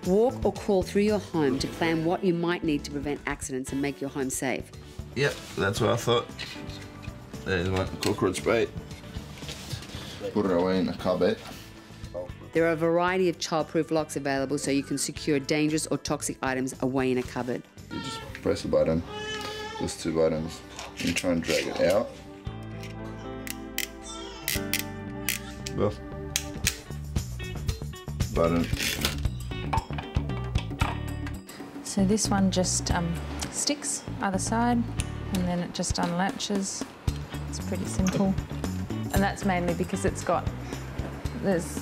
Walk or crawl through your home to plan what you might need to prevent accidents and make your home safe. Yep, that's what I thought. There's my cockroach bait. Put it away in a cupboard. There are a variety of child-proof locks available so you can secure dangerous or toxic items away in a cupboard. You just press a button, those two buttons, and try and drag it out. Buff. Button. So this one just sticks either side and then it just unlatches. It's pretty simple. And that's mainly because there's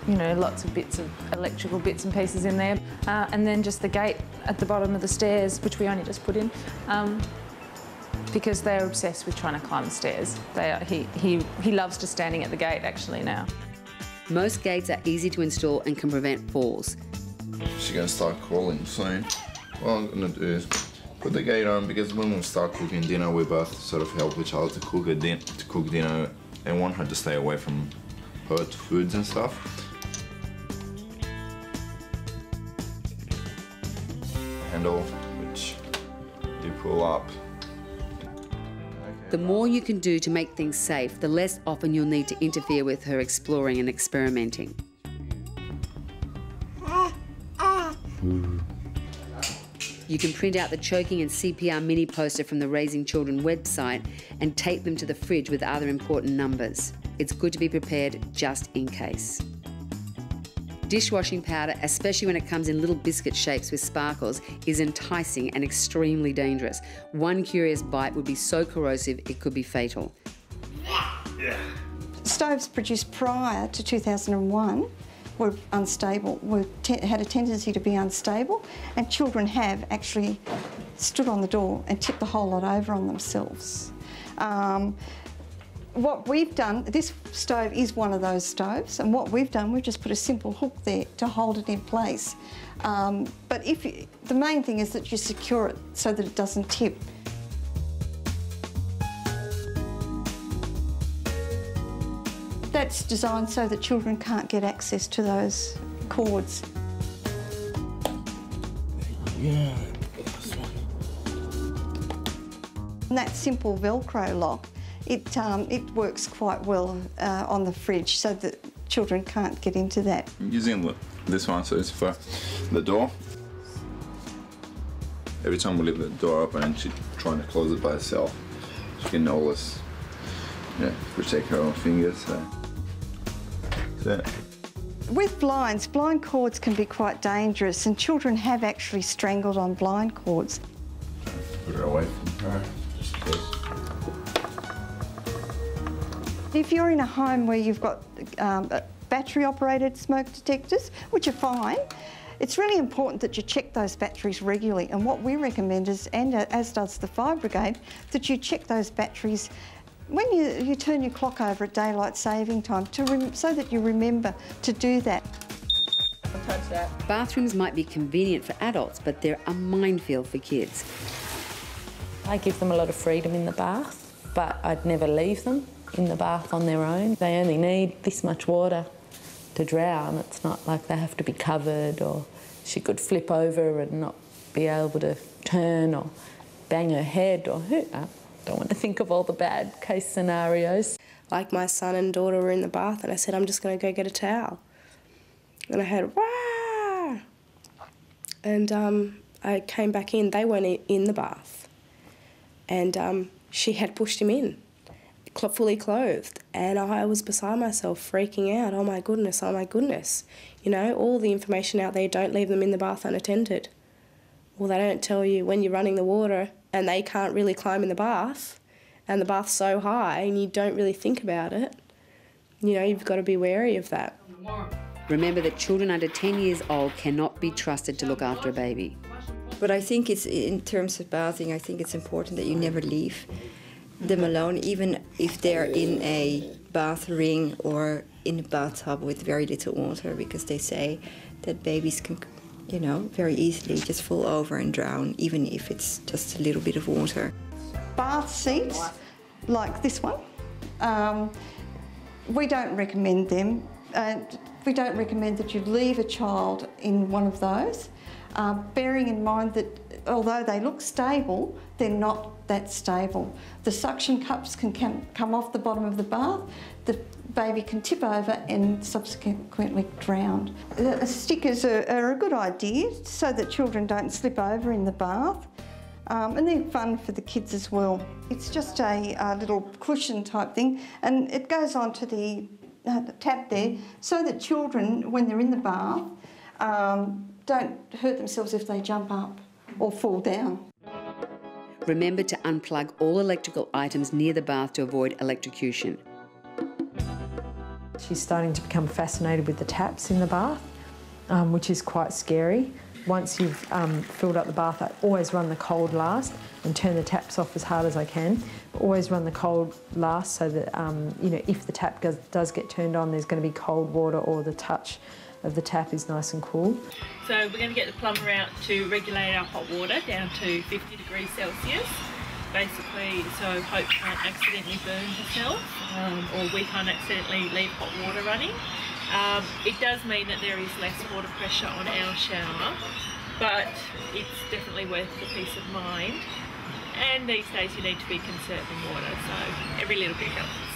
you know, lots of bits of electrical bits and pieces in there. And then just the gate at the bottom of the stairs, which we only just put in, because they're obsessed with trying to climb the stairs. He loves just standing at the gate actually now. Most gates are easy to install and can prevent falls. She's gonna start crawling soon. What I'm gonna do is put the gate on, because when we start cooking dinner, we both sort of help each other to cook dinner, and want her to stay away from hurt foods and stuff. Handle, which you pull up. The more you can do to make things safe, the less often you'll need to interfere with her exploring and experimenting. You can print out the choking and CPR mini poster from the Raising Children website and tape them to the fridge with other important numbers. It's good to be prepared just in case. Dishwashing powder, especially when it comes in little biscuit shapes with sparkles, is enticing and extremely dangerous. One curious bite would be so corrosive it could be fatal. Stoves produced prior to 2001 were unstable, had a tendency to be unstable, and children have actually stood on the door and tipped the whole lot over on themselves. What we've done, this stove is one of those stoves, and what we've done, we've just put a simple hook there to hold it in place. But the main thing is that you secure it so that it doesn't tip. That's designed so that children can't get access to those cords. Yeah. And that simple Velcro lock, it works quite well on the fridge so that children can't get into that. I'm using this one, so it's for the door. Every time we leave the door open and she's trying to close it by herself, she can always protect her own fingers. So. With blinds, blind cords can be quite dangerous, and children have actually strangled on blind cords. Put her away from her. If you're in a home where you've got battery-operated smoke detectors, which are fine, it's really important that you check those batteries regularly. And what we recommend is, and as does the Fire Brigade, that you check those batteries when you turn your clock over at daylight saving time, so that you remember to do that. Don't touch that. Bathrooms might be convenient for adults, but they're a minefield for kids. I give them a lot of freedom in the bath, but I'd never leave them in the bath on their own. They only need this much water to drown. It's not like they have to be covered, or she could flip over and not be able to turn or bang her head or hurt her. Don't want to think of all the bad case scenarios. Like my son and daughter were in the bath and I said, I'm just going to go get a towel. And I heard, wah! And I came back in. They weren't in the bath. And she had pushed him in, fully clothed. And I was beside myself, freaking out. Oh my goodness, oh my goodness. You know, all the information out there, don't leave them in the bath unattended. Well, they don't tell you when you're running the water and they can't really climb in the bath, and the bath's so high and you don't really think about it. You know, you've got to be wary of that. Remember that children under 10 years old cannot be trusted to look after a baby. But I think it's, in terms of bathing, I think it's important that you never leave them alone, even if they're in a bath ring or in a bathtub with very little water, because they say that babies can, you know, very easily just fall over and drown, even if it's just a little bit of water. Bath seats, like this one, we don't recommend them. We don't recommend that you leave a child in one of those, bearing in mind that although they look stable, they're not that stable. The suction cups can come off the bottom of the bath, the baby can tip over and subsequently drown. Stickers are a good idea so that children don't slip over in the bath. And they're fun for the kids as well. It's just a little cushion type thing, and it goes onto the tap there so that children, when they're in the bath, don't hurt themselves if they jump up or fall down. Remember to unplug all electrical items near the bath to avoid electrocution. She's starting to become fascinated with the taps in the bath, which is quite scary. Once you've filled up the bath, I always run the cold last and turn the taps off as hard as I can. Always run the cold last so that, you know, if the tap does get turned on, there's going to be cold water or the touch of the tap is nice and cool. So we're going to get the plumber out to regulate our hot water down to 50 degrees Celsius, basically so Hope can't accidentally burn herself or we can't accidentally leave hot water running. It does mean that there is less water pressure on our shower, but it's definitely worth the peace of mind. And these days you need to be conserving water, so every little bit helps.